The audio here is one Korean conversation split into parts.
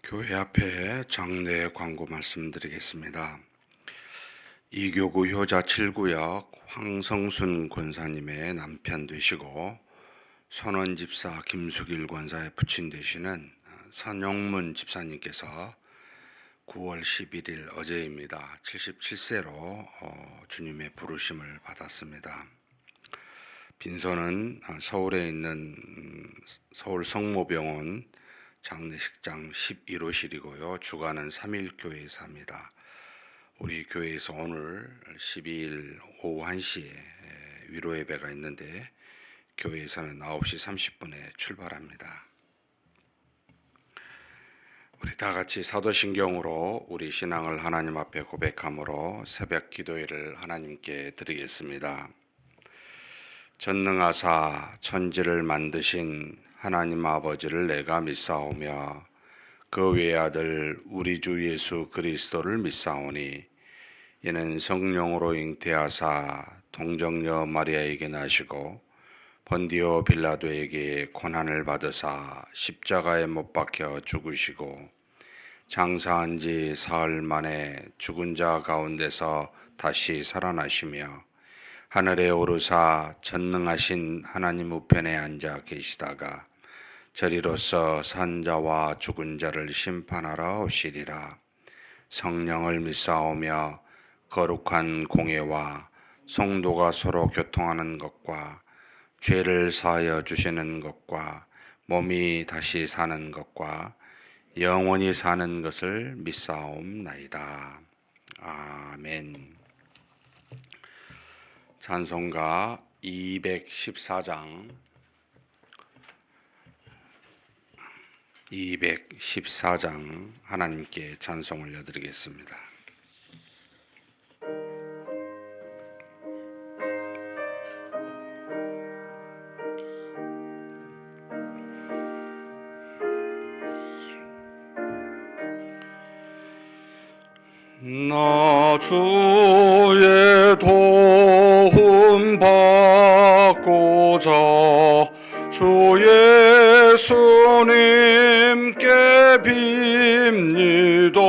교회 앞에 장례 광고 말씀드리겠습니다. 이교구 효자 7구역 황성순 권사님의 남편 되시고 선원집사 김수길 권사의 부친 되시는 선영문 집사님께서 9월 11일 어제입니다. 77세로 주님의 부르심을 받았습니다. 빈소는 서울에 있는 서울 성모병원 장례식장 11호실이고요. 주간은 3일교회에서 합니다. 우리 교회에서 오늘 12일 오후 1시에 위로 예배가 있는데 교회에서는 9시 30분에 출발합니다. 우리 다 같이 사도신경으로 우리 신앙을 하나님 앞에 고백함으로 새벽 기도회를 하나님께 드리겠습니다. 전능하사 천지를 만드신 하나님 아버지를 내가 믿사오며 그 외아들 우리 주 예수 그리스도를 믿사오니 이는 성령으로 잉태하사 동정녀 마리아에게 나시고 본디오 빌라도에게 고난을 받으사 십자가에 못 박혀 죽으시고 장사한 지 사흘 만에 죽은 자 가운데서 다시 살아나시며 하늘에 오르사 전능하신 하나님 우편에 앉아 계시다가 저리로서 산 자와 죽은 자를 심판하러 오시리라. 성령을 믿사오며 거룩한 공예와 성도가 서로 교통하는 것과 죄를 사하여 주시는 것과 몸이 다시 사는 것과 영원히 사는 것을 믿사옵나이다. 아멘. 찬송가 214장 하나님께 찬송 올려드리겠습니다. 나 주의 도움 받고자 주 예수님께 빕니다.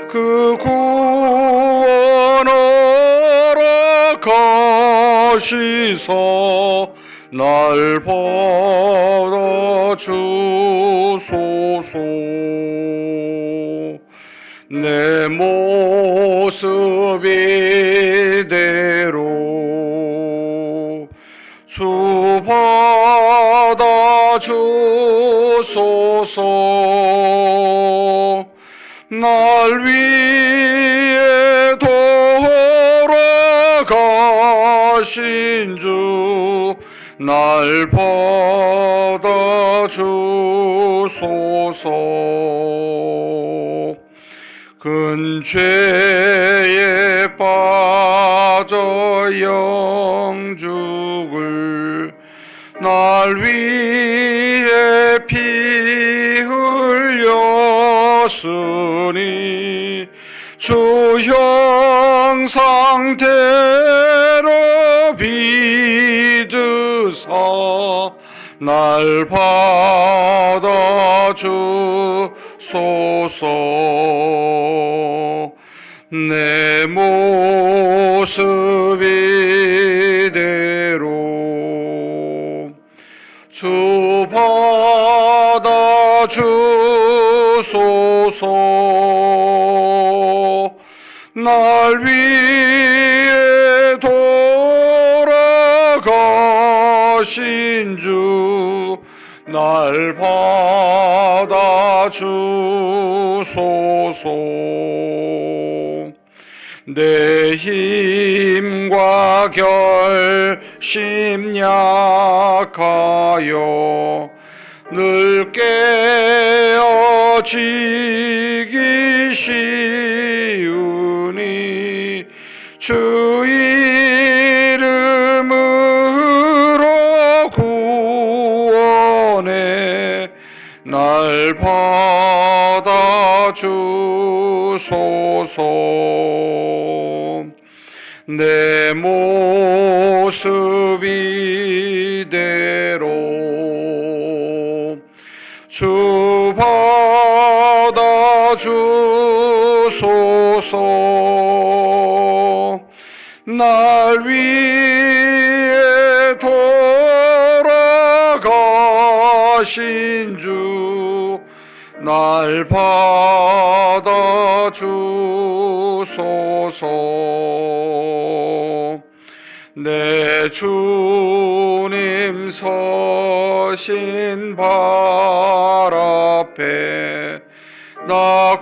그 구원 허락하시사 날 받아주소서. 내 모습 이대로 주 받아주소서. 날 위해 돌아가신 주 날 받아주소서. 큰 죄에 빠져 영죽을 날 위해 피 흘렸으니 주 형상대로 빚으사 날 받아주소서. 내 모습 이대로 주 받아주소서. 날 위해 돌아가신 주 날 받아주소서. 내 힘과 결심 약하여 늘 깨어지기 쉬우니 주 이름으로 구원해 날 받아주소서. 내 모습 이대로 주 주소서. 날 위해 돌아가신 주 날 받아 주소서. 내 주님 서신 발 앞에 나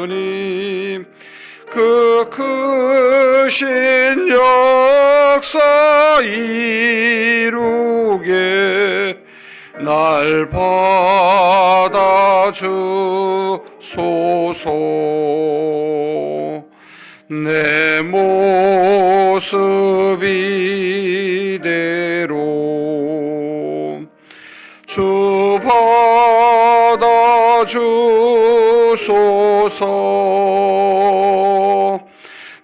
꿇어엎드렸으니 그 크신 역사 이루게 날 받아 주소서. 내 모습 이대로 주 받아 주소서.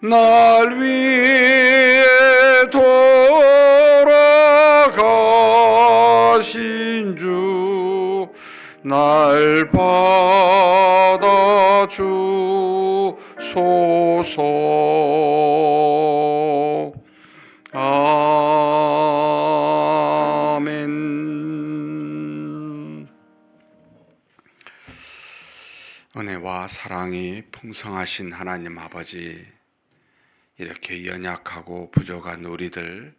날 위해 돌아가신 주 날 받아 주소서. 아멘. 은혜와 사랑이 풍성하신 하나님 아버지, 이렇게 연약하고 부족한 우리들,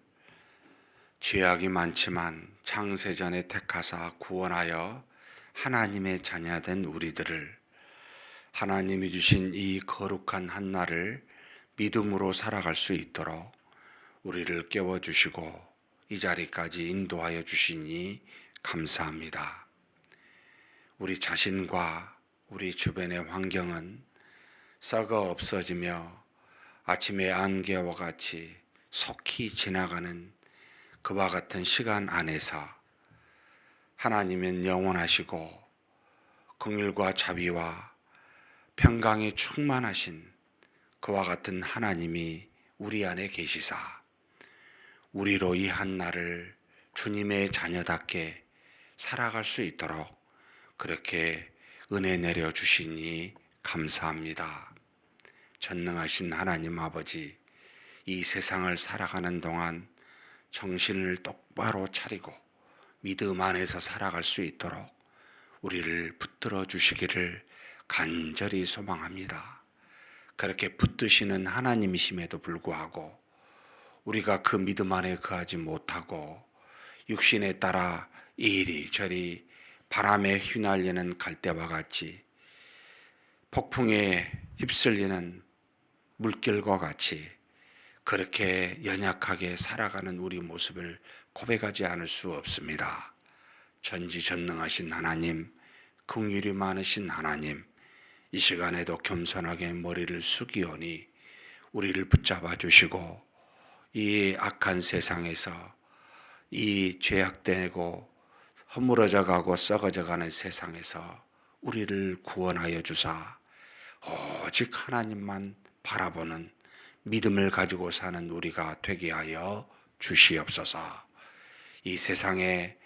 죄악이 많지만 창세전에 택하사 구원하여 하나님의 자녀된 우리들을 하나님이 주신 이 거룩한 한날을 믿음으로 살아갈 수 있도록 우리를 깨워주시고 이 자리까지 인도하여 주시니 감사합니다. 우리 자신과 우리 주변의 환경은 썩어 없어지며 아침의 안개와 같이 속히 지나가는 그와 같은 시간 안에서 하나님은 영원하시고 긍휼과 자비와 평강에 충만하신 그와 같은 하나님이 우리 안에 계시사 우리로 이 한날을 주님의 자녀답게 살아갈 수 있도록 그렇게 은혜 내려주시니 감사합니다. 전능하신 하나님 아버지, 이 세상을 살아가는 동안 정신을 똑바로 차리고 믿음 안에서 살아갈 수 있도록 우리를 붙들어 주시기를 간절히 소망합니다. 그렇게 붙드시는 하나님이심에도 불구하고 우리가 그 믿음 안에 거하지 못하고 육신에 따라 이리저리 바람에 휘날리는 갈대와 같이 폭풍에 휩쓸리는 물결과 같이 그렇게 연약하게 살아가는 우리 모습을 고백하지 않을 수 없습니다. 전지전능하신 하나님, 긍휼이 많으신 하나님, 이 시간에도 겸손하게 머리를 숙이오니 우리를 붙잡아 주시고 이 악한 세상에서 이 죄악되고 허물어져 가고 썩어져 가는 세상에서 우리를 구원하여 주사 오직 하나님만 바라보는 믿음을 가지고 사는 우리가 되게 하여 주시옵소서. 이 세상에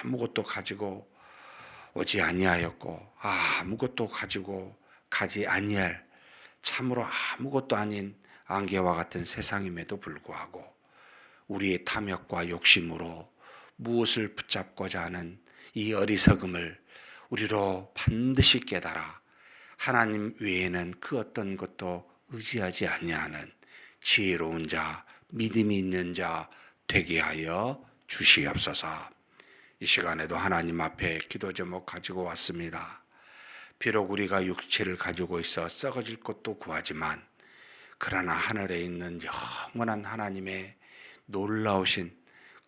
아무것도 가지고 오지 아니하였고 아무것도 가지고 가지 아니할 참으로 아무것도 아닌 안개와 같은 세상임에도 불구하고 우리의 탐욕과 욕심으로 무엇을 붙잡고자 하는 이 어리석음을 우리로 반드시 깨달아 하나님 외에는 그 어떤 것도 의지하지 아니하는 지혜로운 자, 믿음이 있는 자 되게 하여 주시옵소서. 이 시간에도 하나님 앞에 기도 제목 가지고 왔습니다. 비록 우리가 육체를 가지고 있어 썩어질 것도 구하지만 그러나 하늘에 있는 영원한 하나님의 놀라우신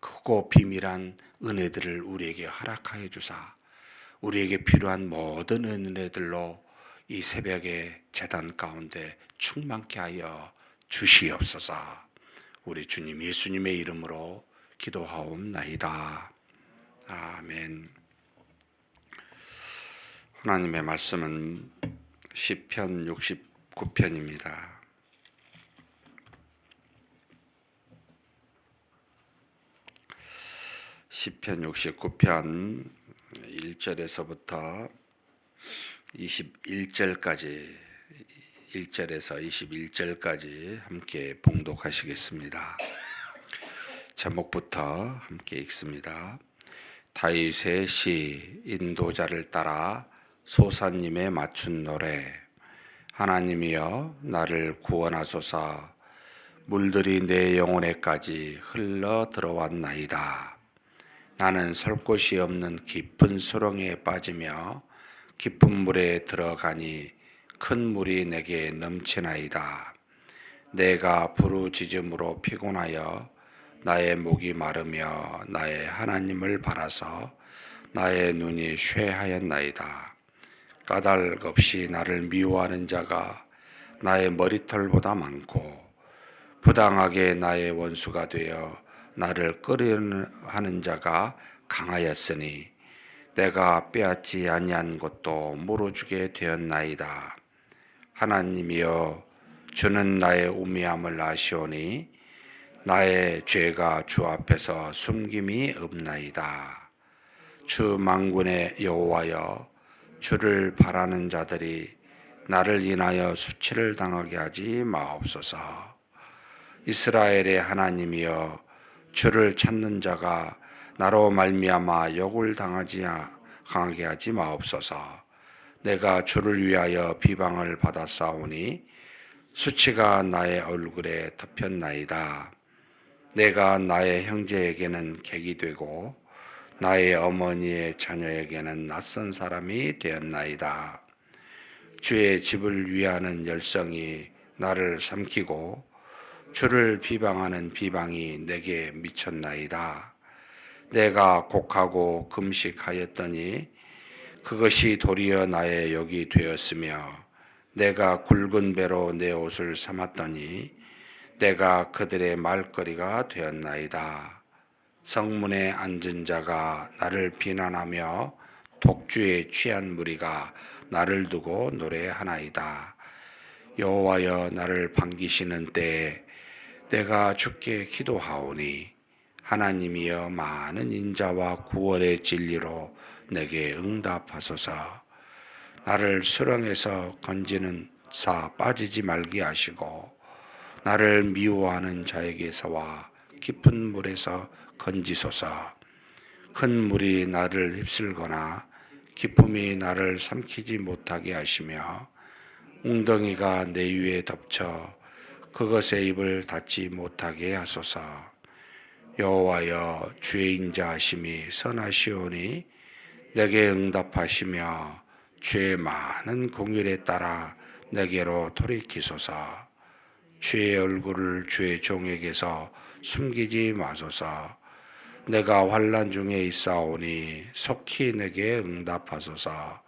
크고 비밀한 은혜들을 우리에게 허락하여 주사 우리에게 필요한 모든 은혜들로 이 새벽의 제단 가운데 충만케 하여 주시옵소서. 우리 주님 예수님의 이름으로 기도하옵나이다. 아멘. 하나님의 말씀은 시편 69편입니다. 시편 69편 1절에서부터 21절까지 1절에서 21절까지 함께 봉독하시겠습니다. 제목부터 함께 읽습니다. 다윗의 시 인도자를 따라 소사님에 맞춘 노래. 하나님이여 나를 구원하소서. 물들이 내 영혼에까지 흘러 들어왔나이다. 나는 설 곳이 없는 깊은 수렁에 빠지며 깊은 물에 들어가니 큰 물이 내게 넘치나이다. 내가 부르짖음으로 피곤하여 나의 목이 마르며 나의 하나님을 바라서 나의 눈이 쇠하였나이다. 까닭 없이 나를 미워하는 자가 나의 머리털보다 많고 부당하게 나의 원수가 되어 나를 끌어하는 자가 강하였으니 내가 빼앗지 아니한 것도 물어주게 되었나이다. 하나님이여 주는 나의 우매함을 아시오니 나의 죄가 주 앞에서 숨김이 없나이다. 주 만군의 여호와여 주를 바라는 자들이 나를 인하여 수치를 당하게 하지 마옵소서. 이스라엘의 하나님이여 주를 찾는 자가 나로 말미암아 욕을 강하게 하지 마옵소서. 내가 주를 위하여 비방을 받았사오니 수치가 나의 얼굴에 덮였나이다. 내가 나의 형제에게는 객이 되고 나의 어머니의 자녀에게는 낯선 사람이 되었나이다. 주의 집을 위하는 열성이 나를 삼키고 주를 비방하는 비방이 내게 미쳤나이다. 내가 곡하고 금식하였더니 그것이 도리어 나의 욕이 되었으며 내가 굵은 배로 내 옷을 삼았더니 내가 그들의 말거리가 되었나이다. 성문에 앉은 자가 나를 비난하며 독주에 취한 무리가 나를 두고 노래하나이다. 여호와여 나를 반기시는 때에 내가 주께 기도하오니 하나님이여 많은 인자와 구원의 진리로 내게 응답하소서. 나를 수렁에서 건지는 사 빠지지 말게 하시고 나를 미워하는 자에게서와 깊은 물에서 건지소서. 큰 물이 나를 휩쓸거나 깊음이 나를 삼키지 못하게 하시며 웅덩이가 내 위에 덮쳐 그것의 입을 닫지 못하게 하소서. 여호와여 주의 인자하심이 선하시오니 내게 응답하시며 주의 많은 공율에 따라 내게로 돌이키소서. 주의 얼굴을 주의 종에게서 숨기지 마소서. 내가 환난 중에 있사오니 속히 내게 응답하소서.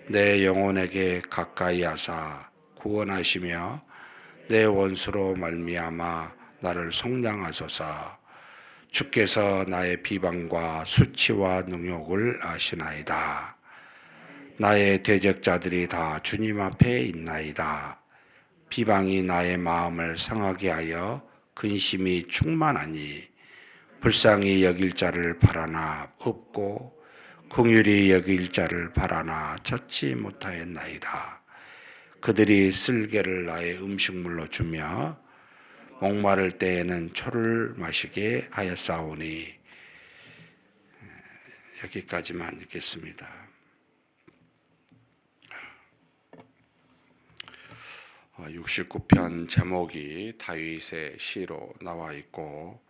내 영혼에게 가까이 하사 구원하시며 내 원수로 말미암아 나를 속량하소서. 주께서 나의 비방과 수치와 능욕을 아시나이다. 나의 대적자들이 다 주님 앞에 있나이다. 비방이 나의 마음을 상하게 하여 근심이 충만하니 불쌍히 여길 자를 바라나 없고 긍휼히 여길 자를 바라나 찾지 못하였나이다. 그들이 쓸개를 나의 음식물로 주며 목마를 때에는 초를 마시게 하였사오니. 여기까지만 읽겠습니다. 69편 제목이 다윗의 시로 나와 있고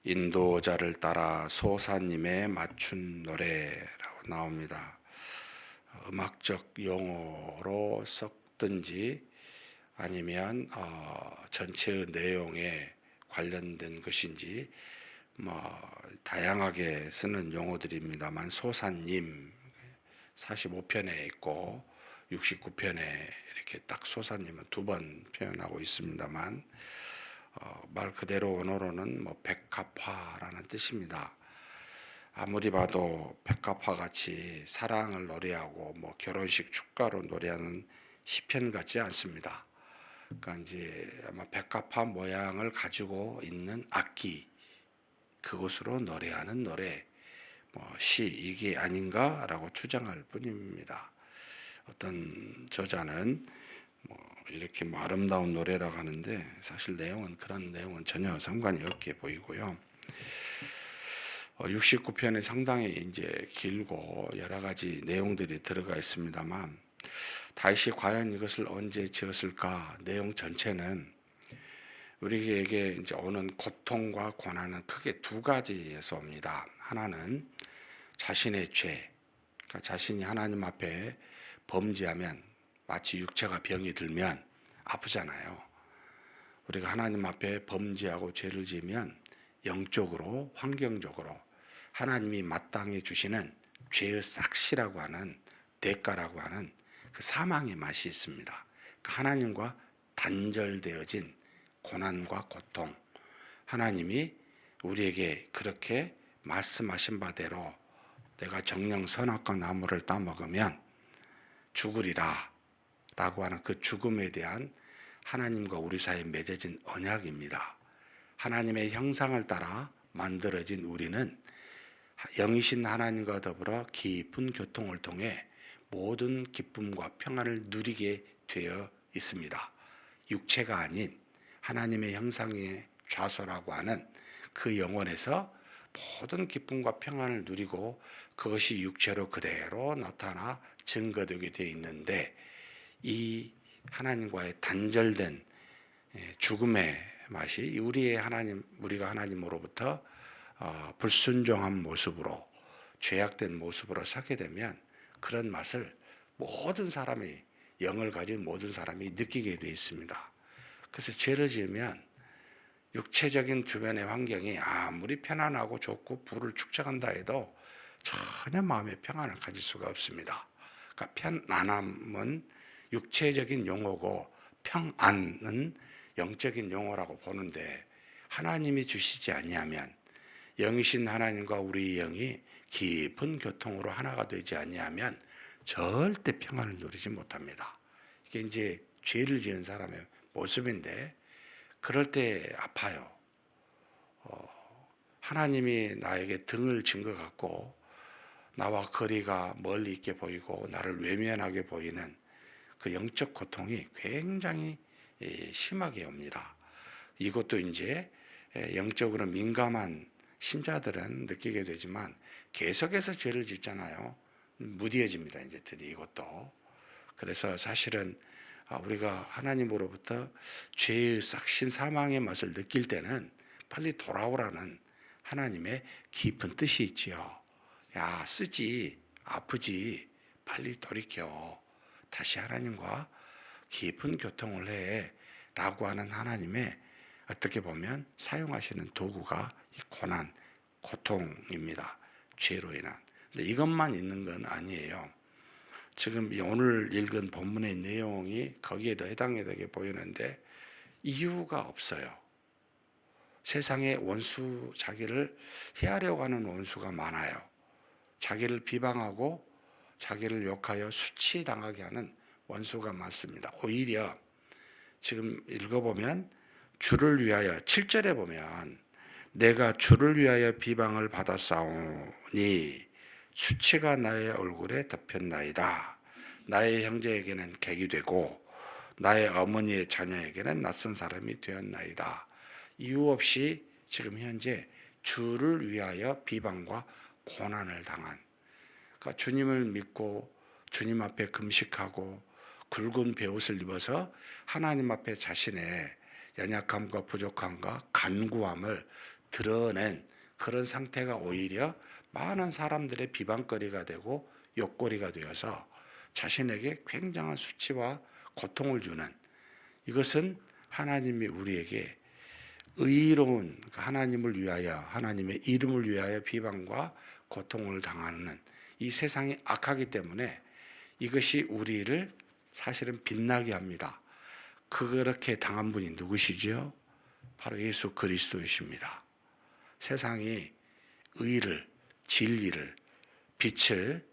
인도자를 따라 소사님에 맞춘 노래라고 나옵니다. 음악적 용어로 섞든지 아니면 전체의 내용에 관련된 것인지 다양하게 쓰는 용어들입니다만 소사님 45편에 있고 69편에 이렇게 딱 소사님은 두 번 표현하고 있습니다만 말 그대로 원어로는 백합화라는 뜻입니다. 아무리 봐도 백합화 같이 사랑을 노래하고 결혼식 축가로 노래하는 시편 같지 않습니다. 그러니까 이제 아마 백합화 모양을 가지고 있는 악기 그것으로 노래하는 노래, 시 이게 아닌가라고 추정할 뿐입니다. 어떤 저자는 이렇게 아름다운 노래라고 하는데 사실 그런 내용은 전혀 상관이 없게 보이고요. 69편이 상당히 이제 길고 여러 가지 내용들이 들어가 있습니다만 다윗이 과연 이것을 언제 지었을까? 내용 전체는 우리에게 이제 오는 고통과 고난은 크게 두 가지에서 옵니다. 하나는 자신의 죄, 그러니까 자신이 하나님 앞에 범죄하면 마치 육체가 병이 들면 아프잖아요. 우리가 하나님 앞에 범죄하고 죄를 지으면 영적으로, 환경적으로 하나님이 마땅히 주시는 죄의 삭시라고 하는 대가라고 하는 그 사망의 맛이 있습니다. 하나님과 단절되어진 고난과 고통, 하나님이 우리에게 그렇게 말씀하신 바대로 내가 정령 선악과 나무를 따먹으면 죽으리라 라고 하는 그 죽음에 대한 하나님과 우리 사이에 맺어진 언약입니다. 하나님의 형상을 따라 만들어진 우리는 영이신 하나님과 더불어 깊은 교통을 통해 모든 기쁨과 평안을 누리게 되어 있습니다. 육체가 아닌 하나님의 형상의 좌소라고 하는 그 영혼에서 모든 기쁨과 평안을 누리고 그것이 육체로 그대로 나타나 증거되게 되어 있는데 이 하나님과의 단절된 죽음의 맛이 우리가 하나님으로부터 불순종한 모습으로 죄악된 모습으로 사게 되면 그런 맛을 모든 사람이 영을 가진 모든 사람이 느끼게 되어 있습니다. 그래서 죄를 지으면 육체적인 주변의 환경이 아무리 편안하고 좋고 부를 축적한다 해도 전혀 마음의 평안을 가질 수가 없습니다. 그러니까 편안함은 육체적인 용어고 평안은 영적인 용어라고 보는데 하나님이 주시지 아니하면 영이신 하나님과 우리 영이 깊은 교통으로 하나가 되지 아니하면 절대 평안을 누리지 못합니다. 이게 이제 죄를 지은 사람의 모습인데 그럴 때 아파요. 하나님이 나에게 등을 진 것 같고 나와 거리가 멀리 있게 보이고 나를 외면하게 보이는 그 영적 고통이 굉장히 심하게 옵니다. 이것도 이제 영적으로 민감한 신자들은 느끼게 되지만 계속해서 죄를 짓잖아요. 무디어집니다. 이제 드디어 이것도. 그래서 사실은 우리가 하나님으로부터 죄의 싹신 사망의 맛을 느낄 때는 빨리 돌아오라는 하나님의 깊은 뜻이 있지요. 야, 쓰지, 아프지, 빨리 돌이켜. 다시 하나님과 깊은 교통을 해. 라고 하는 하나님의 어떻게 보면 사용하시는 도구가 이 고난, 고통입니다. 죄로 인한. 근데 이것만 있는 건 아니에요. 지금 오늘 읽은 본문의 내용이 거기에도 해당이 되게 보이는데 이유가 없어요. 세상에 원수, 자기를 해하려고 하는 원수가 많아요. 자기를 비방하고 자기를 욕하여 수치당하게 하는 원수가 많습니다. 오히려 지금 읽어보면 주를 위하여 7절에 보면 내가 주를 위하여 비방을 받았사오니 수치가 나의 얼굴에 덮였나이다. 나의 형제에게는 객이 되고 나의 어머니의 자녀에게는 낯선 사람이 되었나이다. 이유 없이 지금 현재 주를 위하여 비방과 고난을 당한, 그러니까 주님을 믿고 주님 앞에 금식하고 굵은 베옷을 입어서 하나님 앞에 자신의 연약함과 부족함과 간구함을 드러낸 그런 상태가 오히려 많은 사람들의 비방거리가 되고 욕거리가 되어서 자신에게 굉장한 수치와 고통을 주는, 이것은 하나님이 우리에게 의로운 하나님을 위하여 하나님의 이름을 위하여 비방과 고통을 당하는 이 세상이 악하기 때문에 이것이 우리를 사실은 빛나게 합니다. 그렇게 당한 분이 누구시죠? 바로 예수 그리스도이십니다. 세상이 의를, 진리를, 빛을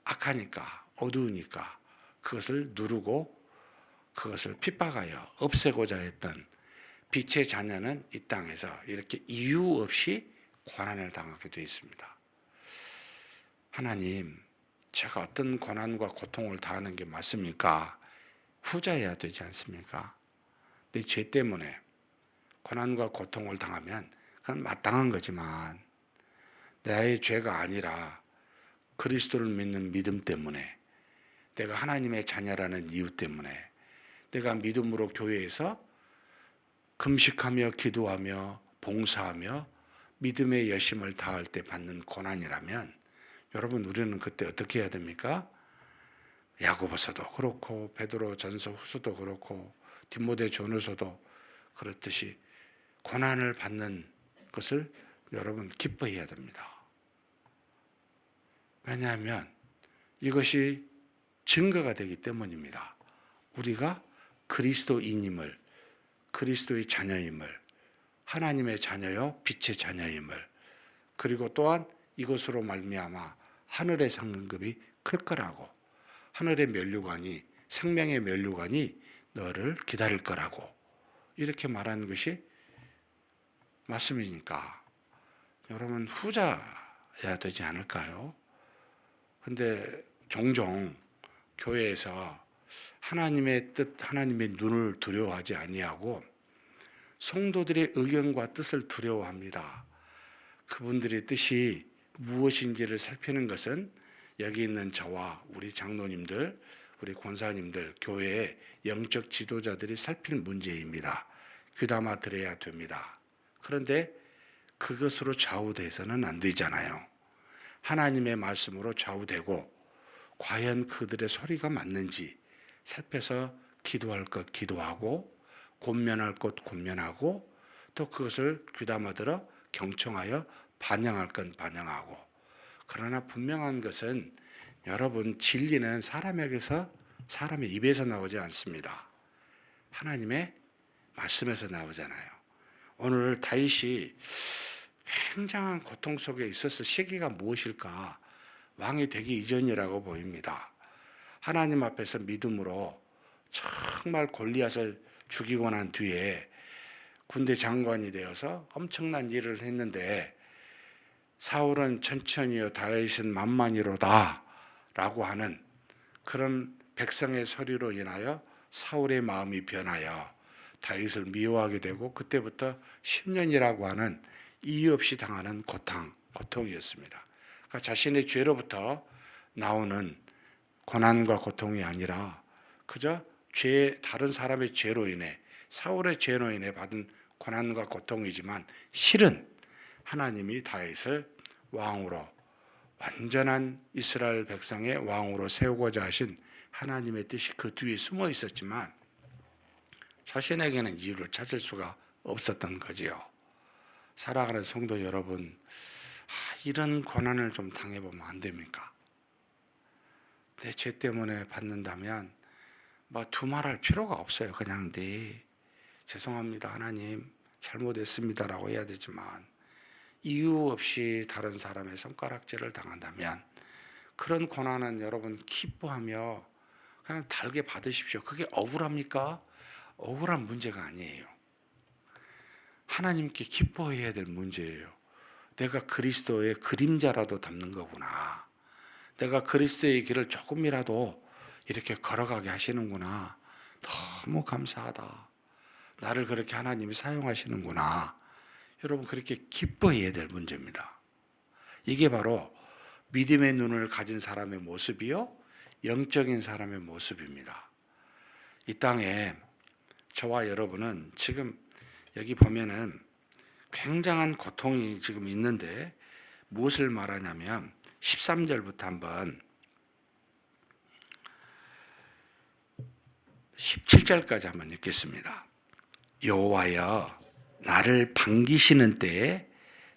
악하니까, 어두우니까 그것을 누르고 그것을 핍박하여 없애고자 했던 빛의 자녀는 이 땅에서 이렇게 이유 없이 고난을 당하게 되어 있습니다. 하나님, 제가 어떤 고난과 고통을 당하는 게 맞습니까? 후자여야 되지 않습니까? 내 죄 때문에 고난과 고통을 당하면 그건 마땅한 거지만 나의 죄가 아니라 그리스도를 믿는 믿음 때문에, 내가 하나님의 자녀라는 이유 때문에, 내가 믿음으로 교회에서 금식하며 기도하며 봉사하며 믿음의 열심을 다할 때 받는 고난이라면, 여러분, 우리는 그때 어떻게 해야 됩니까? 야고보서도 그렇고 베드로 전서 후서도 그렇고 디모데 전후서도 그렇듯이 고난을 받는 것을 여러분 기뻐해야 됩니다. 왜냐하면 이것이 증거가 되기 때문입니다. 우리가 그리스도인임을, 그리스도의 자녀임을, 하나님의 자녀요 빛의 자녀임을, 그리고 또한 이것으로 말미암아 하늘의 상급이 클 거라고, 하늘의 면류관이, 생명의 면류관이 너를 기다릴 거라고 이렇게 말하는 것이 말씀이니까 여러분 후자야 되지 않을까요? 근데 종종 교회에서 하나님의 뜻, 하나님의 눈을 두려워하지 아니하고 성도들의 의견과 뜻을 두려워합니다. 그분들의 뜻이 무엇인지를 살피는 것은 여기 있는 저와 우리 장로님들, 우리 권사님들, 교회의 영적 지도자들이 살필 문제입니다. 귀담아 들어야 됩니다. 그런데 그것으로 좌우돼서는 안 되잖아요. 하나님의 말씀으로 좌우되고 과연 그들의 소리가 맞는지 살펴서 기도할 것 기도하고 권면할 것 권면하고 또 그것을 귀담아 들어 경청하여 반영할 건 반영하고. 그러나 분명한 것은 여러분, 진리는 사람의 입에서 나오지 않습니다. 하나님의 말씀에서 나오잖아요. 오늘 다윗이 굉장한 고통 속에 있어서 시기가 무엇일까? 왕이 되기 이전이라고 보입니다. 하나님 앞에서 믿음으로 정말 골리앗을 죽이고 난 뒤에 군대 장관이 되어서 엄청난 일을 했는데 사울은 천천히요 다윗은 만만히로다 라고 하는 그런 백성의 소리로 인하여 사울의 마음이 변하여 다윗을 미워하게 되고 그때부터 10년이라고 하는 이유 없이 당하는 고통이었습니다. 그러니까 자신의 죄로부터 나오는 고난과 고통이 아니라 그저 다른 사람의 죄로 인해, 사울의 죄로 인해 받은 고난과 고통이지만 실은 하나님이 다윗을 왕으로, 완전한 이스라엘 백성의 왕으로 세우고자 하신 하나님의 뜻이 그 뒤에 숨어 있었지만 자신에게는 이유를 찾을 수가 없었던 거지요. 살아가는 성도 여러분, 이런 고난을 좀 당해보면 안 됩니까? 내 죄 때문에 받는다면 두말할 필요가 없어요. 그냥 네 죄송합니다 하나님 잘못했습니다라고 해야 되지만 이유 없이 다른 사람의 손가락질을 당한다면 그런 고난은 여러분 기뻐하며 그냥 달게 받으십시오. 그게 억울합니까? 억울한 문제가 아니에요. 하나님께 기뻐해야 될 문제예요. 내가 그리스도의 그림자라도 담는 거구나. 내가 그리스도의 길을 조금이라도 이렇게 걸어가게 하시는구나. 너무 감사하다. 나를 그렇게 하나님이 사용하시는구나. 여러분, 그렇게 기뻐해야 될 문제입니다. 이게 바로 믿음의 눈을 가진 사람의 모습이요, 영적인 사람의 모습입니다. 이 땅에 저와 여러분은 지금 여기 보면은 굉장한 고통이 지금 있는데 무엇을 말하냐면 13절부터 한번 17절까지 한번 읽겠습니다. 여호와여, 나를 반기시는 때에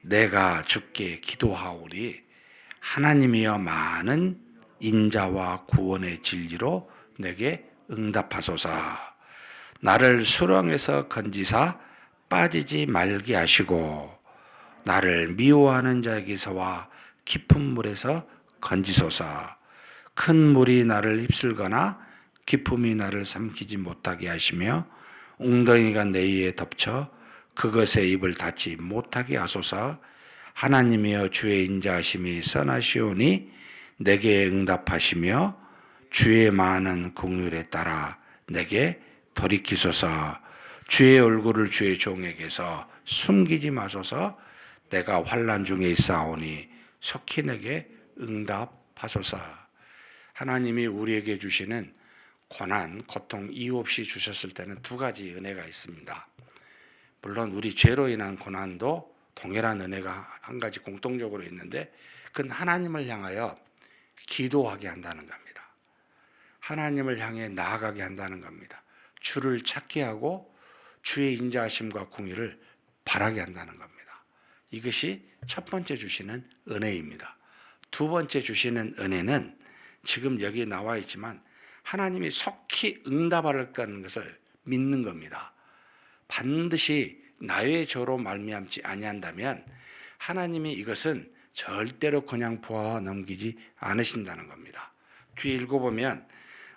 내가 주께 기도하오리. 하나님이여, 많은 인자와 구원의 진리로 내게 응답하소서. 나를 수렁에서 건지사 빠지지 말게 하시고 나를 미워하는 자에게서와 깊은 물에서 건지소서. 큰 물이 나를 휩쓸거나 깊음이 나를 삼키지 못하게 하시며 웅덩이가 내 위에 덮쳐 그것에 입을 닫지 못하게 하소서. 하나님이여 주의 인자하심이 선하시오니 내게 응답하시며 주의 많은 긍휼에 따라 내게 돌이키소서. 주의 얼굴을 주의 종에게서 숨기지 마소서. 내가 환난 중에 있사오니 속히 내게 응답하소서. 하나님이 우리에게 주시는 고난, 고통 이유 없이 주셨을 때는 두 가지 은혜가 있습니다. 물론 우리 죄로 인한 고난도 동일한 은혜가 한 가지 공통적으로 있는데 그건 하나님을 향하여 기도하게 한다는 겁니다. 하나님을 향해 나아가게 한다는 겁니다. 주를 찾게 하고 주의 인자하심과 공의를 바라게 한다는 겁니다. 이것이 첫 번째 주시는 은혜입니다. 두 번째 주시는 은혜는 지금 여기 나와 있지만 하나님이 속히 응답할 거라는 것을 믿는 겁니다. 반드시 나의 죄로 말미암지 아니한다면 하나님이 이것은 절대로 그냥 보아 넘기지 않으신다는 겁니다. 뒤에 읽어보면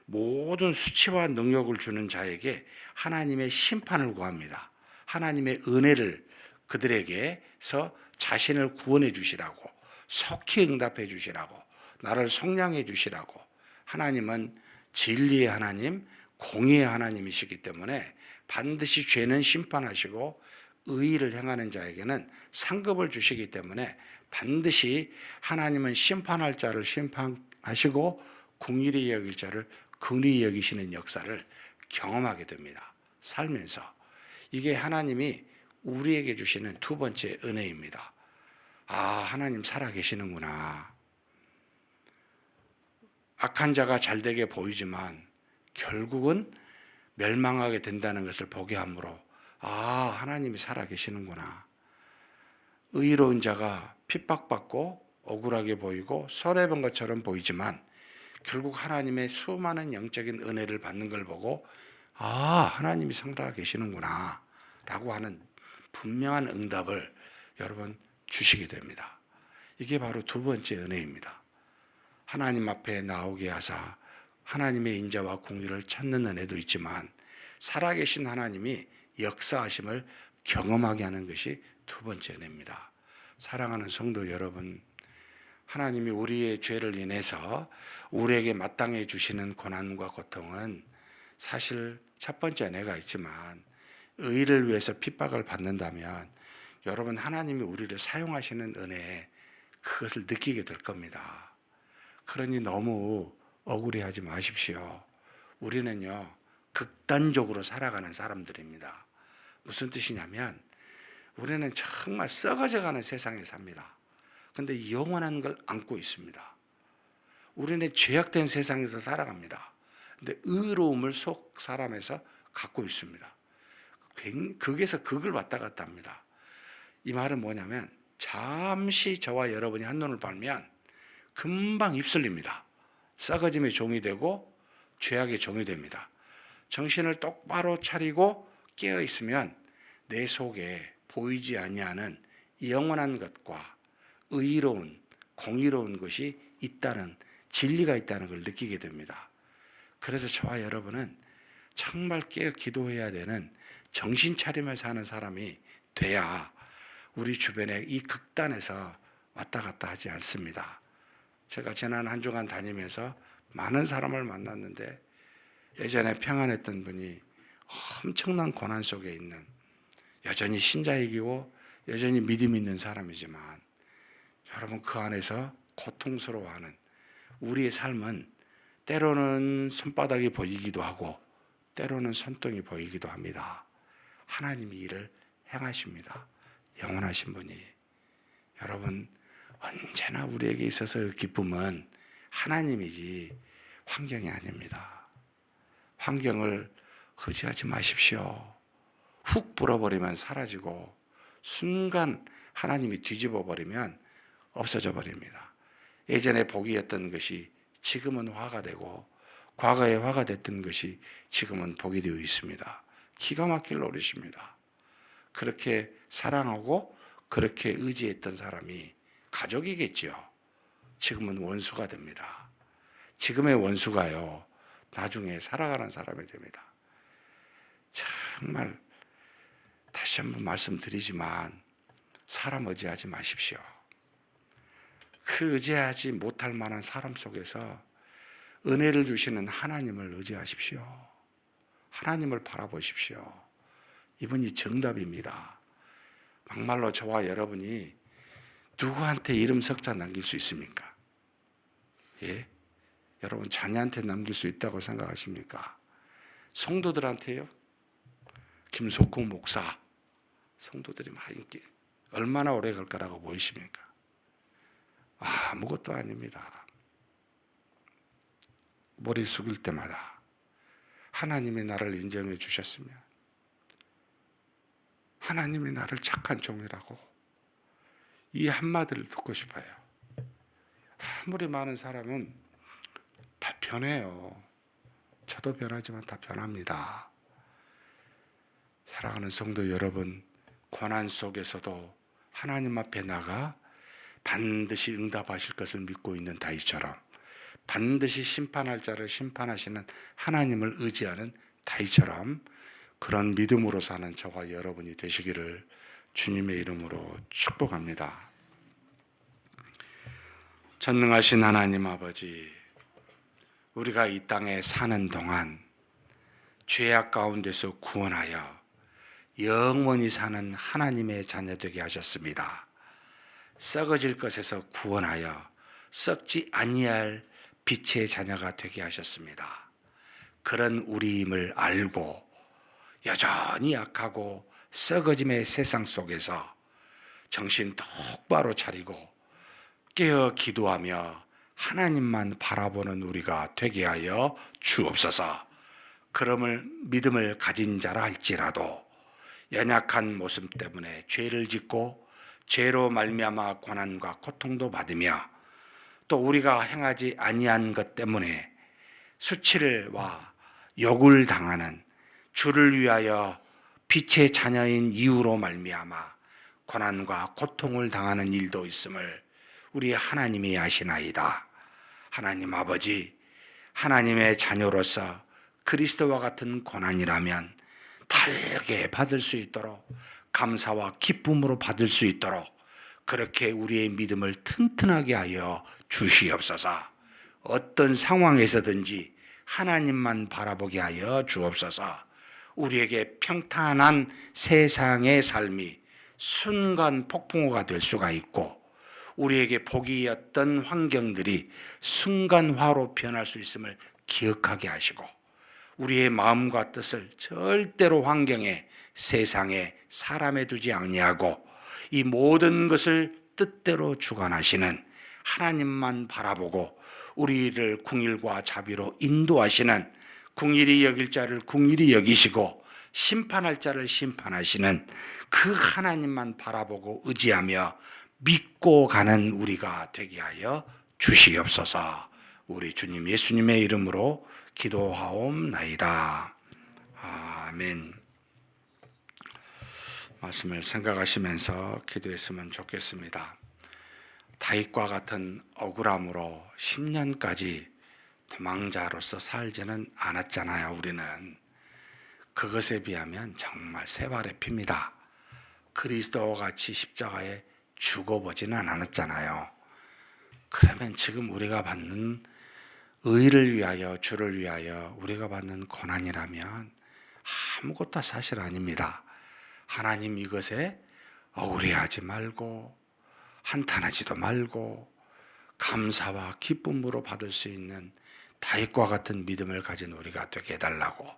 모든 수치와 능력을 주는 자에게 하나님의 심판을 구합니다. 하나님의 은혜를 그들에게서 자신을 구원해 주시라고, 속히 응답해 주시라고, 나를 속량해 주시라고. 하나님은 진리의 하나님, 공의의 하나님이시기 때문에 반드시 죄는 심판하시고 의의를 행하는 자에게는 상급을 주시기 때문에 반드시 하나님은 심판할 자를 심판하시고 공의를 여길 자를 긍휼히 여기시는 역사를 경험하게 됩니다. 살면서. 이게 하나님이 우리에게 주시는 두 번째 은혜입니다. 아, 하나님 살아계시는구나. 악한 자가 잘되게 보이지만 결국은 멸망하게 된다는 것을 보게 하므로 아, 하나님이 살아계시는구나. 의로운 자가 핍박받고 억울하게 보이고 손해본 것처럼 보이지만 결국 하나님의 수많은 영적인 은혜를 받는 걸 보고 아, 하나님이 살아계시는구나 라고 하는 분명한 응답을 여러분 주시게 됩니다. 이게 바로 두 번째 은혜입니다. 하나님 앞에 나오게 하사 하나님의 인자와 공의를 찾는 은혜도 있지만 살아계신 하나님이 역사하심을 경험하게 하는 것이 두 번째 은혜입니다. 사랑하는 성도 여러분, 하나님이 우리의 죄를 인해서 우리에게 마땅해 주시는 고난과 고통은 사실 첫 번째 은혜가 있지만 의를 위해서 핍박을 받는다면 여러분 하나님이 우리를 사용하시는 은혜에 그것을 느끼게 될 겁니다. 그러니 너무 억울해하지 마십시오. 우리는요 극단적으로 살아가는 사람들입니다. 무슨 뜻이냐면 우리는 정말 썩어져가는 세상에 삽니다. 그런데 영원한 걸 안고 있습니다. 우리는 죄악된 세상에서 살아갑니다. 그런데 의로움을 속 사람에서 갖고 있습니다. 극에서 극을 왔다 갔다 합니다. 이 말은 뭐냐면 잠시 저와 여러분이 한눈을 팔면 금방 휩쓸립니다. 썩어짐의 종이 되고 죄악의 종이 됩니다. 정신을 똑바로 차리고 깨어 있으면 내 속에 보이지 아니하는 영원한 것과 의로운 공의로운 것이 있다는 진리가 있다는 걸 느끼게 됩니다. 그래서 저와 여러분은 정말 깨어 기도해야 되는 정신 차리며 사는 사람이 돼야 우리 주변에 이 극단에서 왔다 갔다 하지 않습니다. 제가 지난 한 주간 다니면서 많은 사람을 만났는데 예전에 평안했던 분이 엄청난 고난 속에 있는 여전히 신자이고 여전히 믿음 있는 사람이지만 여러분 그 안에서 고통스러워하는 우리의 삶은 때로는 손바닥이 보이기도 하고 때로는 손등이 보이기도 합니다. 하나님이 이를 행하십니다. 영원하신 분이. 여러분 언제나 우리에게 있어서 그 기쁨은 하나님이지 환경이 아닙니다. 환경을 의지하지 마십시오. 훅 불어버리면 사라지고 순간 하나님이 뒤집어 버리면 없어져 버립니다. 예전에 복이었던 것이 지금은 화가 되고 과거에 화가 됐던 것이 지금은 복이 되어 있습니다. 기가 막힐 노릇입니다. 그렇게 사랑하고 그렇게 의지했던 사람이 가족이겠지요. 지금은 원수가 됩니다. 지금의 원수가요, 나중에 살아가는 사람이 됩니다. 정말 다시 한번 말씀드리지만 사람 의지하지 마십시오. 그 의지하지 못할 만한 사람 속에서 은혜를 주시는 하나님을 의지하십시오. 하나님을 바라보십시오. 이분이 정답입니다. 막말로 저와 여러분이 누구한테 이름 석자 남길 수 있습니까? 예? 여러분 자녀한테 남길 수 있다고 생각하십니까? 성도들한테요? 김석국 목사, 성도들이 막 인기 얼마나 오래 갈 거라고 보이십니까? 아무것도 아닙니다. 머리 숙일 때마다 하나님이 나를 인정해 주셨으면, 하나님이 나를 착한 종이라고 이 한마디를 듣고 싶어요. 아무리 많은 사람은 다 변해요. 저도 변하지만 다 변합니다. 사랑하는 성도 여러분, 고난 속에서도 하나님 앞에 나가 반드시 응답하실 것을 믿고 있는 다윗처럼, 반드시 심판할 자를 심판하시는 하나님을 의지하는 다윗처럼 그런 믿음으로 사는 저와 여러분이 되시기를 주님의 이름으로 축복합니다. 전능하신 하나님 아버지, 우리가 이 땅에 사는 동안 죄악 가운데서 구원하여 영원히 사는 하나님의 자녀 되게 하셨습니다. 썩어질 것에서 구원하여 썩지 아니할 빛의 자녀가 되게 하셨습니다. 그런 우리임을 알고 여전히 약하고 썩어짐의 세상 속에서 정신 똑바로 차리고 깨어 기도하며 하나님만 바라보는 우리가 되게 하여 주옵소서. 그럼을 믿음을 가진 자라 할지라도 연약한 모습 때문에 죄를 짓고 죄로 말미암아 고난과 고통도 받으며 또 우리가 행하지 아니한 것 때문에 수치를와 욕을 당하는 주를 위하여 빛의 자녀인 이유로 말미암아 고난과 고통을 당하는 일도 있음을 우리 하나님이 아시나이다. 하나님 아버지, 하나님의 자녀로서 그리스도와 같은 고난이라면 달게 받을 수 있도록, 감사와 기쁨으로 받을 수 있도록 그렇게 우리의 믿음을 튼튼하게 하여 주시옵소서. 어떤 상황에서든지 하나님만 바라보게 하여 주옵소서. 우리에게 평탄한 세상의 삶이 순간 폭풍우가 될 수가 있고, 우리에게 복이었던 환경들이 순간화로 변할 수 있음을 기억하게 하시고, 우리의 마음과 뜻을 절대로 환경에, 세상에, 사람에 두지 아니하고 이 모든 것을 뜻대로 주관하시는 하나님만 바라보고 우리를 궁일과 자비로 인도하시는, 궁일이 여길 자를 궁일이 여기시고 심판할 자를 심판하시는 그 하나님만 바라보고 의지하며 믿고 가는 우리가 되게 하여 주시옵소서. 우리 주님 예수님의 이름으로 기도하옵나이다. 아멘. 말씀을 생각하시면서 기도했으면 좋겠습니다. 다윗과 같은 억울함으로 10년까지 도망자로서 살지는 않았잖아요. 우리는 그것에 비하면 정말 세 발의 피입니다. 그리스도와 같이 십자가에 죽어보지는 않았잖아요. 그러면 지금 우리가 받는 의를 위하여, 주를 위하여 우리가 받는 고난이라면 아무것도 사실 아닙니다. 하나님 이것에 억울해하지 말고 한탄하지도 말고 감사와 기쁨으로 받을 수 있는 다윗과 같은 믿음을 가진 우리가 되게 해달라고,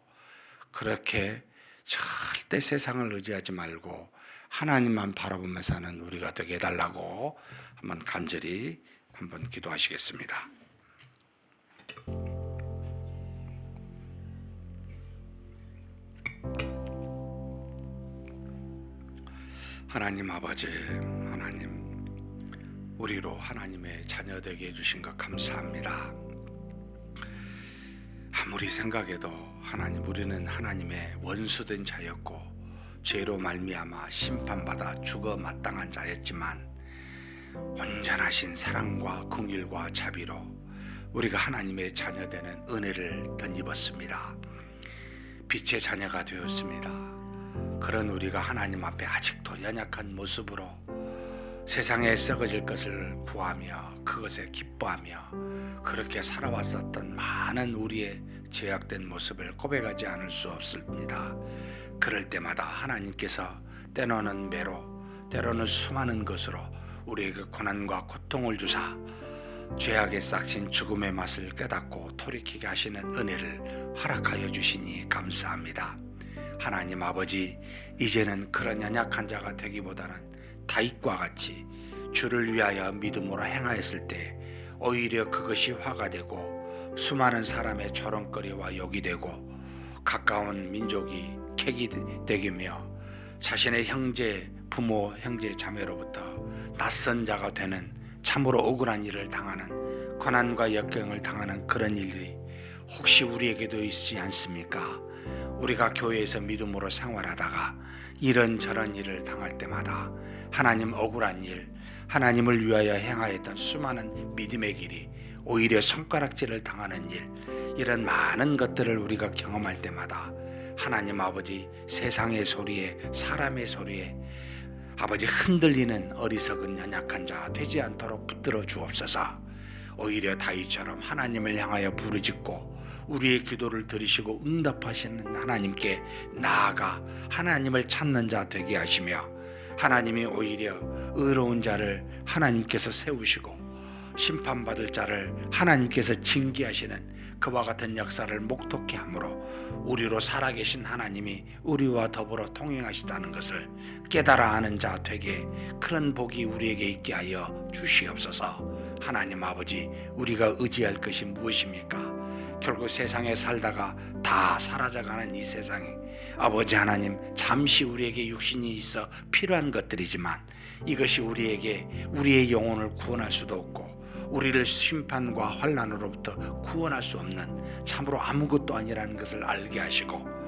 그렇게 절대 세상을 의지하지 말고 하나님만 바라보며 사는 우리가 되게 해달라고 한번 간절히 한번 기도하시겠습니다. 하나님 아버지, 하나님, 우리로 하나님의 자녀 되게 해주신 것 감사합니다. 아무리 생각해도 하나님, 우리는 하나님의 원수된 자였고 죄로 말미암아 심판받아 죽어 마땅한 자였지만 온전하신 사랑과 긍휼과 자비로 우리가 하나님의 자녀 되는 은혜를 덧입었습니다. 빛의 자녀가 되었습니다. 그런 우리가 하나님 앞에 아직도 연약한 모습으로 세상에 썩어질 것을 구하며 그것에 기뻐하며 그렇게 살아왔었던 많은 우리의 죄악된 모습을 고백하지 않을 수 없습니다. 그럴 때마다 하나님께서 때로는 매로, 때로는 수많은 것으로 우리에게 고난과 고통을 주사 죄악에 싹신 죽음의 맛을 깨닫고 돌이키게 하시는 은혜를 허락하여 주시니 감사합니다. 하나님 아버지, 이제는 그런 연약한 자가 되기보다는 다윗과 같이 주를 위하여 믿음으로 행하였을 때 오히려 그것이 화가 되고 수많은 사람의 조롱거리와 욕이 되고 가까운 민족이 객이 되기며 자신의 형제, 부모, 형제, 자매로부터 낯선 자가 되는 참으로 억울한 일을 당하는, 고난과 역경을 당하는 그런 일들이 혹시 우리에게도 있지 않습니까? 우리가 교회에서 믿음으로 생활하다가 이런저런 일을 당할 때마다 하나님 억울한 일, 하나님을 위하여 행하였던 수많은 믿음의 길이 오히려 손가락질을 당하는 일, 이런 많은 것들을 우리가 경험할 때마다 하나님 아버지, 세상의 소리에, 사람의 소리에 아버지 흔들리는 어리석은 연약한 자 되지 않도록 붙들어 주옵소서. 오히려 다윗처럼 하나님을 향하여 부르짖고 우리의 기도를 들으시고 응답하시는 하나님께 나아가 하나님을 찾는 자 되게 하시며, 하나님이 오히려 의로운 자를 하나님께서 세우시고 심판받을 자를 하나님께서 징계하시는 그와 같은 역사를 목독케 하므로 우리로 살아계신 하나님이 우리와 더불어 통행하시다는 것을 깨달아 아는 자 되게 그런 복이 우리에게 있게 하여 주시옵소서. 하나님 아버지, 우리가 의지할 것이 무엇입니까? 결국 세상에 살다가 다 사라져가는 이 세상에 아버지 하나님, 잠시 우리에게 육신이 있어 필요한 것들이지만 이것이 우리에게 우리의 영혼을 구원할 수도 없고 우리를 심판과 환난으로부터 구원할 수 없는 참으로 아무것도 아니라는 것을 알게 하시고,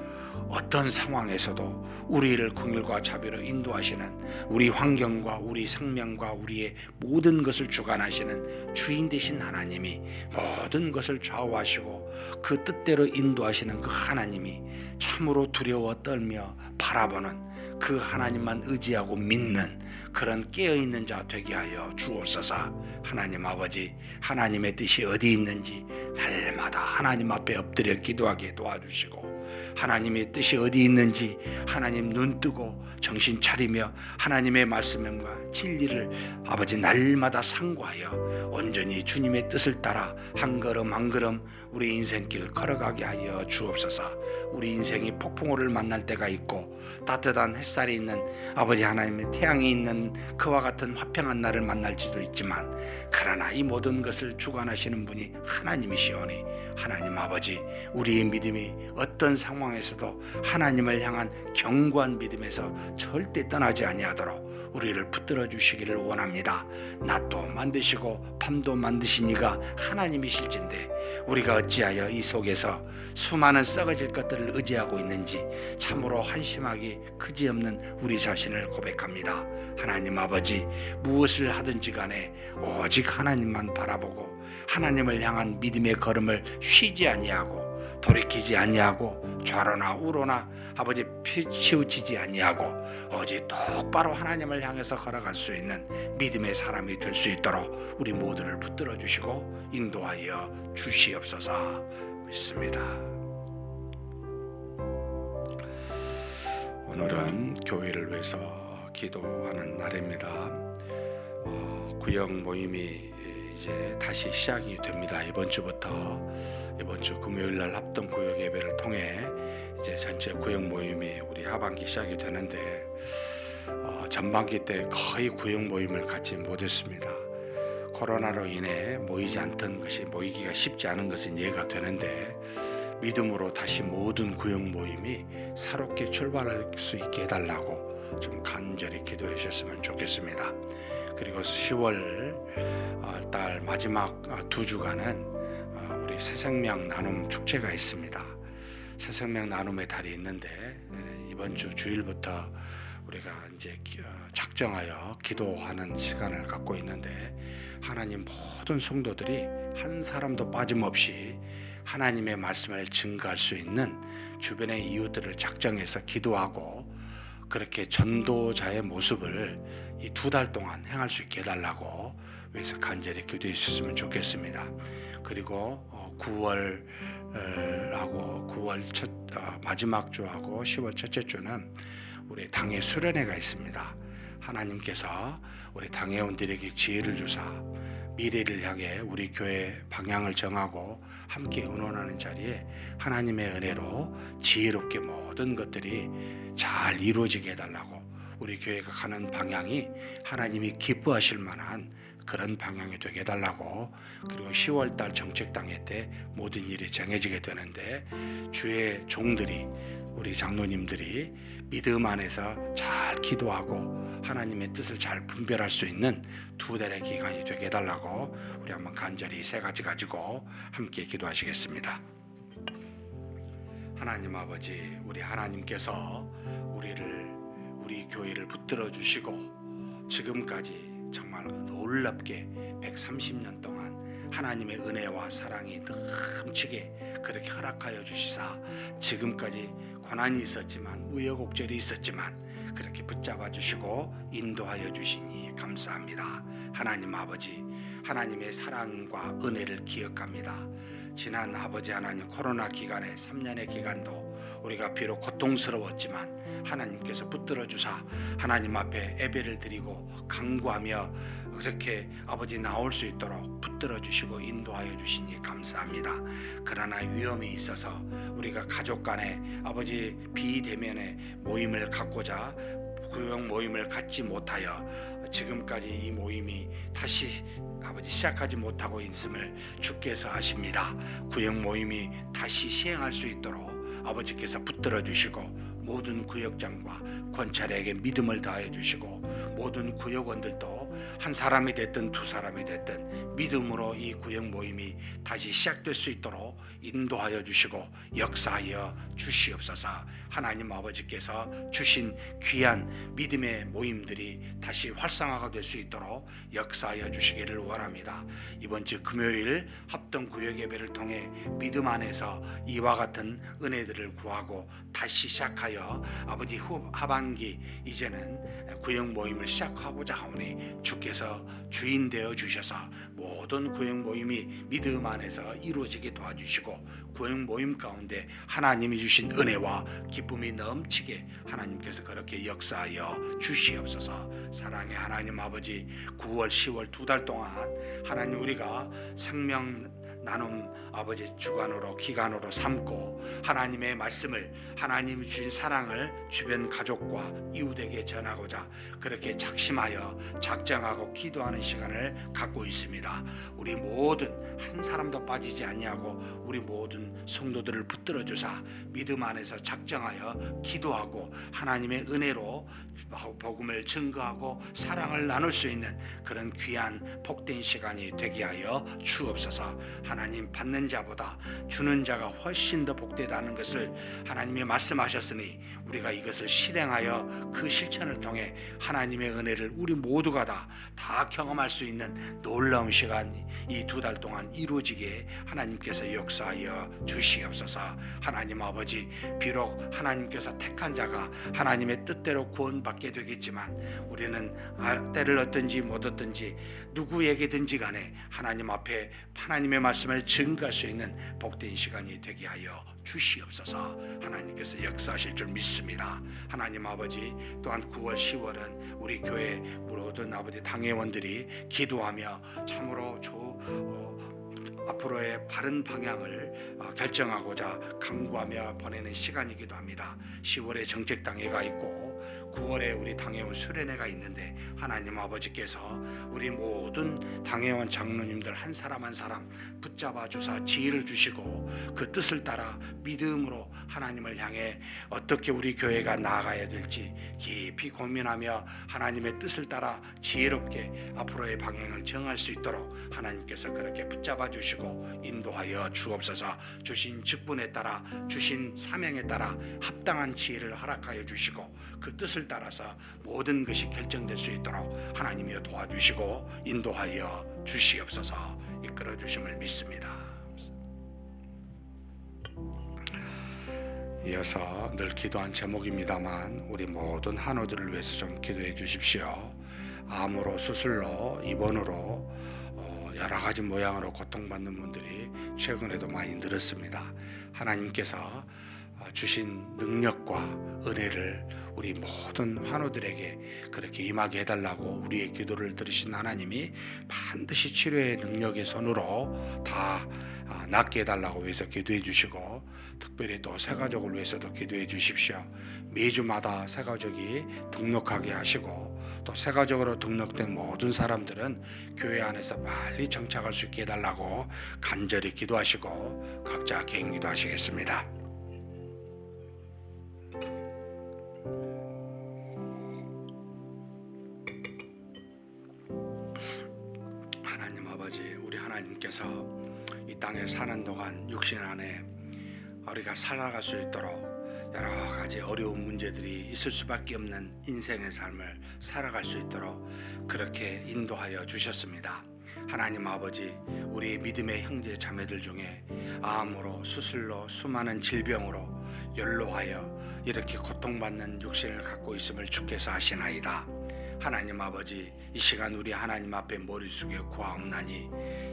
어떤 상황에서도 우리를 긍휼과 자비로 인도하시는 우리 환경과 우리 생명과 우리의 모든 것을 주관하시는 주인 되신 하나님이 모든 것을 좌우하시고 그 뜻대로 인도하시는 그 하나님이 참으로 두려워 떨며 바라보는 그 하나님만 의지하고 믿는 그런 깨어있는 자 되게 하여 주옵소서. 하나님 아버지, 하나님의 뜻이 어디 있는지 날마다 하나님 앞에 엎드려 기도하게 도와주시고, 하나님의 뜻이 어디 있는지 하나님 눈 뜨고 정신 차리며 하나님의 말씀과 진리를 아버지 날마다 상고하여 온전히 주님의 뜻을 따라 한 걸음 한 걸음 우리 인생길 걸어가게 하여 주옵소서. 우리 인생이 폭풍우를 만날 때가 있고 따뜻한 햇살이 있는 아버지 하나님의 태양이 있는 그와 같은 화평한 날을 만날지도 있지만, 그러나 이 모든 것을 주관하시는 분이 하나님이시오니 하나님 아버지, 우리의 믿음이 어떤 상황에서도 하나님을 향한 견고한 믿음에서 절대 떠나지 아니하도록 우리를 붙들어 주시기를 원합니다. 낮도 만드시고 밤도 만드시니가 하나님이실진데 우리가 어찌하여 이 속에서 수많은 썩어질 것들을 의지하고 있는지 참으로 한심하기 그지없는 우리 자신을 고백합니다. 하나님 아버지, 무엇을 하든지 간에 오직 하나님만 바라보고 하나님을 향한 믿음의 걸음을 쉬지 아니하고 돌이키지 아니하고 좌로나 우로나 아버지 치우치지 아니하고 오직 똑바로 하나님을 향해서 걸어갈 수 있는 믿음의 사람이 될 수 있도록 우리 모두를 붙들어 주시고 인도하여 주시옵소서. 믿습니다. 오늘은 교회를 위해서 기도하는 날입니다. 구역 모임이 이제 다시 시작이 됩니다. 이번 주 금요일 날 합동 구역 예배를 통해 이제 전체 구역 모임이 우리 하반기 시작이 되는데 전반기 때 거의 구역 모임을 갖지 못했습니다. 코로나로 인해 모이지 않던 것이 모이기가 쉽지 않은 것은 이해가 되는데, 믿음으로 다시 모든 구역 모임이 새롭게 출발할 수 있게 해달라고 좀 간절히 기도해 주셨으면 좋겠습니다. 그리고 10월 달 마지막 2주간은 우리 새생명 나눔 축제가 있습니다. 새생명 나눔의 달이 있는데 이번 주 주일부터 우리가 이제 작정하여 기도하는 시간을 갖고 있는데, 하나님 모든 성도들이 한 사람도 빠짐없이 하나님의 말씀을 증거할 수 있는 주변의 이웃들을 작정해서 기도하고 그렇게 전도자의 모습을 이 2달 동안 행할 수 있게 해달라고 위해서 간절히 기도해 주셨으면 좋겠습니다. 그리고 9월 마지막 주하고 10월 첫째 주는 우리 당회 수련회가 있습니다. 하나님께서 우리 당회원들에게 지혜를 주사 미래를 향해 우리 교회 방향을 정하고 함께 의논하는 자리에 하나님의 은혜로 지혜롭게 모든 것들이 잘 이루어지게 해달라고, 우리 교회가 가는 방향이 하나님이 기뻐하실 만한 그런 방향이 되게 해달라고, 그리고 10월달 정책당회 때 모든 일이 정해지게 되는데 주의 종들이, 우리 장로님들이 믿음 안에서 잘 기도하고 하나님의 뜻을 잘 분별할 수 있는 2달의 기간이 되게 해달라고 우리 한번 간절히 3가지 가지고 함께 기도하시겠습니다. 하나님 아버지, 우리 하나님께서 우리 교회를 붙들어 주시고 지금까지 정말 놀랍게 130년 동안 하나님의 은혜와 사랑이 넘치게 그렇게 허락하여 주시사 지금까지 고난이 있었지만 우여곡절이 있었지만 그렇게 붙잡아 주시고 인도하여 주시니 감사합니다. 하나님 아버지, 하나님의 사랑과 은혜를 기억합니다. 지난 아버지 하나님 코로나 기간에 3년의 기간도 우리가 비록 고통스러웠지만 하나님께서 붙들어 주사 하나님 앞에 예배를 드리고 간구하며 그렇게 아버지 나올 수 있도록 붙들어 주시고 인도하여 주시니 감사합니다. 그러나 위험이 있어서 우리가 가족 간에 아버지 비대면의 모임을 갖고자 구역 모임을 갖지 못하여 지금까지 이 모임이 다시 아버지 시작하지 못하고 있음을 주께서 아십니다. 구역 모임이 다시 시행할 수 있도록 아버지께서 붙들어 주시고 모든 구역장과 권찰에게 믿음을 다해 주시고 모든 구역원들도 한 사람이 됐든 2사람이 됐든 믿음으로 이 구역 모임이 다시 시작될 수 있도록 인도하여 주시고 역사하여 주시옵소서. 하나님 아버지께서 주신 귀한 믿음의 모임들이 다시 활성화가 될 수 있도록 역사하여 주시기를 원합니다. 이번 주 금요일 합동 구역 예배를 통해 믿음 안에서 이와 같은 은혜들을 구하고 다시 시작하여 아버지 하반기 이제는 구역 모임을 시작하고자 하오니 주께서 주인 되어 주셔서 모든 구역 모임이 믿음 안에서 이루어지게 도와주시고 구역 모임 가운데 하나님이 주신 은혜와 기쁨이 넘치게 하나님께서 그렇게 역사하여 주시옵소서. 사랑의 하나님 아버지, 9월 10월 2달 동안 하나님 우리가 생명 나눔 아버지 주간으로 기간으로 삼고 하나님의 말씀을, 하나님이 주신 사랑을 주변 가족과 이웃에게 전하고자 그렇게 작심하여 작정하고 기도하는 시간을 갖고 있습니다. 우리 모든 한 사람도 빠지지 아니하고 우리 모든 성도들을 붙들어 주사 믿음 안에서 작정하여 기도하고 하나님의 은혜로 복음을 증거하고 사랑을 나눌 수 있는 그런 귀한 복된 시간이 되게 하여 주옵소서. 하나님, 받는 자보다 주는 자가 훨씬 더 복되다는 것을 하나님이 말씀하셨으니 우리가 이것을 실행하여 그 실천을 통해 하나님의 은혜를 우리 모두가 다 경험할 수 있는 놀라운 시간 이 2달 동안 이루어지게 하나님께서 역사하여 주시옵소서. 하나님 아버지, 비록 하나님께서 택한 자가 하나님의 뜻대로 구원받게 되겠지만 우리는 때를 얻든지 못 얻든지 누구에게든지 간에 하나님 앞에 하나님의 말씀을 증거할 수 있는 복된 시간이 되게 하여 주시옵소서. 하나님께서 역사하실 줄 믿습니다. 하나님 아버지, 또한 9월 10월은 우리 교회 모든 아버지 당회원들이 기도하며 참으로 앞으로의 바른 방향을 결정하고자 간구하며 보내는 시간이기도 합니다. 10월에 정책당회가 있고 9월에 우리 당회원 수련회가 있는데 하나님 아버지께서 우리 모든 당회원 장로님들 한 사람 한 사람 붙잡아 주사 지혜를 주시고 그 뜻을 따라 믿음으로 하나님을 향해 어떻게 우리 교회가 나아가야 될지 깊이 고민하며 하나님의 뜻을 따라 지혜롭게 앞으로의 방향을 정할 수 있도록 하나님께서 그렇게 붙잡아 주시고 인도하여 주옵소서. 주신 직분에 따라 주신 사명에 따라 합당한 지혜를 허락하여 주시고 그 뜻을 따라서 모든 것이 결정될 수 있도록 하나님이여 도와주시고 인도하여 주시옵소서. 이끌어 주심을 믿습니다. 이어서 늘 기도한 제목입니다만 우리 모든 한우들을 위해서 좀 기도해 주십시오. 암으로, 수술로, 입원으로 여러 가지 모양으로 고통받는 분들이 최근에도 많이 늘었습니다. 하나님께서 주신 능력과 은혜를 우리 모든 환우들에게 그렇게 임하게 해달라고 우리의 기도를 들으신 하나님이 반드시 치료의 능력의 손으로 다 낫게 해달라고 위해서 기도해 주시고, 특별히 또 새가족을 위해서도 기도해 주십시오. 매주마다 새가족이 등록하게 하시고, 또 새가족으로 등록된 모든 사람들은 교회 안에서 빨리 정착할 수 있게 해달라고 간절히 기도하시고 각자 개인 기도하시겠습니다. 하나님 아버지, 우리 하나님께서 이 땅에 사는 동안 육신 안에 우리가 살아갈 수 있도록 여러 가지 어려운 문제들이 있을 수밖에 없는 인생의 삶을 살아갈 수 있도록 그렇게 인도하여 주셨습니다. 하나님 아버지, 우리 믿음의 형제 자매들 중에 암으로, 수술로, 수많은 질병으로 연로하여 이렇게 고통받는 육신을 갖고 있음을 주께서 아시나이다. 하나님 아버지, 이 시간 우리 하나님 앞에 머리 숙여 구하옵나니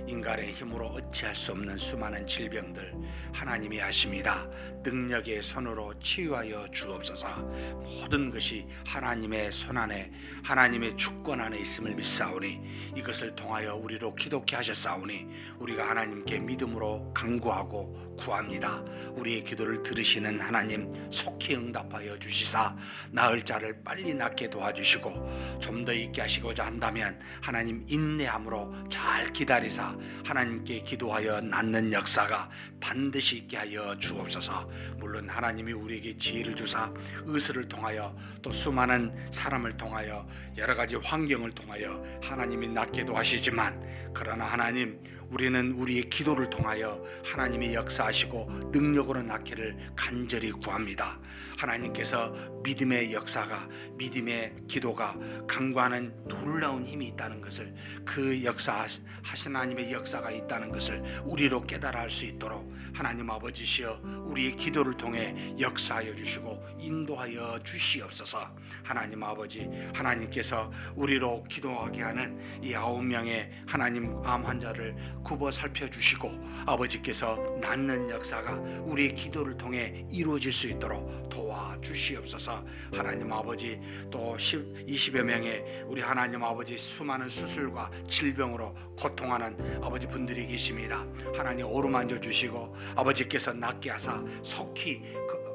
인간의 힘으로 어찌할 수 없는 수많은 질병들 하나님이 아십니다. 능력의 손으로 치유하여 주옵소서. 모든 것이 하나님의 손 안에, 하나님의 주권 안에 있음을 믿사오니 이것을 통하여 우리로 기독케 하셨사오니 우리가 하나님께 믿음으로 간구하고 구합니다. 우리의 기도를 들으시는 하나님 속히 응답하여 주시사 나을 자를 빨리 낫게 도와주시고, 좀 더 있게 하시고자 한다면 하나님 인내함으로 잘 기다리사 하나님께 기도하여 낫는 역사가 반드시 있게 하여 주옵소서. 물론 하나님이 우리에게 지혜를 주사 의술을 통하여 또 수많은 사람을 통하여 여러 가지 환경을 통하여 하나님이 낫게도 하시지만, 그러나 하나님, 우리는 우리의 기도를 통하여 하나님이 역사하시고 능력으로 낫기를 간절히 구합니다. 하나님께서 믿음의 역사가, 믿음의 기도가 간구하는 놀라운 힘이 있다는 것을, 그 역사하신 하나님의 역사가 있다는 것을 우리로 깨달아 할 수 있도록 하나님 아버지시여 우리의 기도를 통해 역사하여 주시고 인도하여 주시옵소서. 하나님 아버지, 하나님께서 우리로 기도하게 하는 이 9명의 하나님 암 환자를 굽어 살펴주시고 아버지께서 낫는 역사가 우리의 기도를 통해 이루어질 수 있도록 도와주시옵소서. 하나님 아버지, 또 20여 명의 우리 하나님 아버지 수많은 수술과 질병으로 고통하는 아버지 분들이 계십니다. 하나님 어루만져 주시고 아버지께서 낫게 하사 속히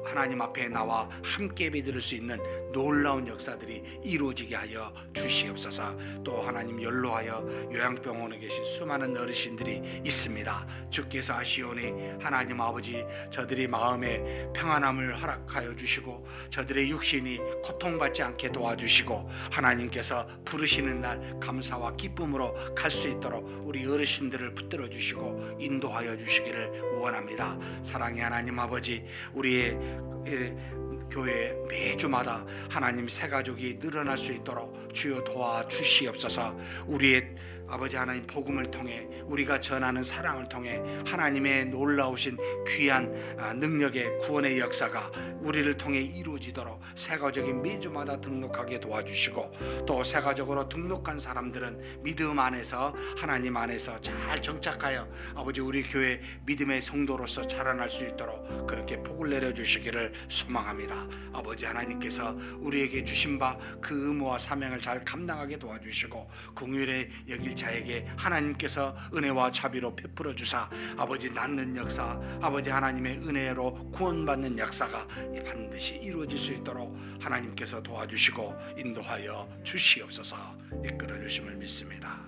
하나님 앞에 나와 함께 믿을 수 있는 놀라운 역사들이 이루어지게 하여 주시옵소서. 또 하나님 연로하여 요양병원에 계신 수많은 어르신들이 있습니다. 주께서 아시오니 하나님 아버지, 저들이 마음에 평안함을 허락하여 주시고 저들의 육신이 고통받지 않게 도와주시고 하나님께서 부르시는 날 감사와 기쁨으로 갈 수 있도록 우리 어르신들을 붙들어 주시고 인도하여 주시기를 원합니다. 사랑의 하나님 아버지, 우리의 교회 매주마다 하나님 새가족이 늘어날 수 있도록 주여 도와주시옵소서. 우리의 아버지 하나님 복음을 통해, 우리가 전하는 사랑을 통해 하나님의 놀라우신 귀한 능력의 구원의 역사가 우리를 통해 이루어지도록 새가족이 매주마다 등록하게 도와주시고, 또 새가족으로 등록한 사람들은 믿음 안에서 하나님 안에서 잘 정착하여 아버지 우리 교회 믿음의 성도로서 자라날 수 있도록 그렇게 복을 내려주시기를 소망합니다. 아버지 하나님께서 우리에게 주신 바 그 의무와 사명을 잘 감당하게 도와주시고 긍휼에 여길 자에게 하나님께서 은혜와 자비로 베풀어 주사 아버지 낫는 역사, 아버지 하나님의 은혜로 구원받는 역사가 반드시 이루어질 수 있도록 하나님께서 도와주시고 인도하여 주시옵소서. 이끌어 주심을 믿습니다.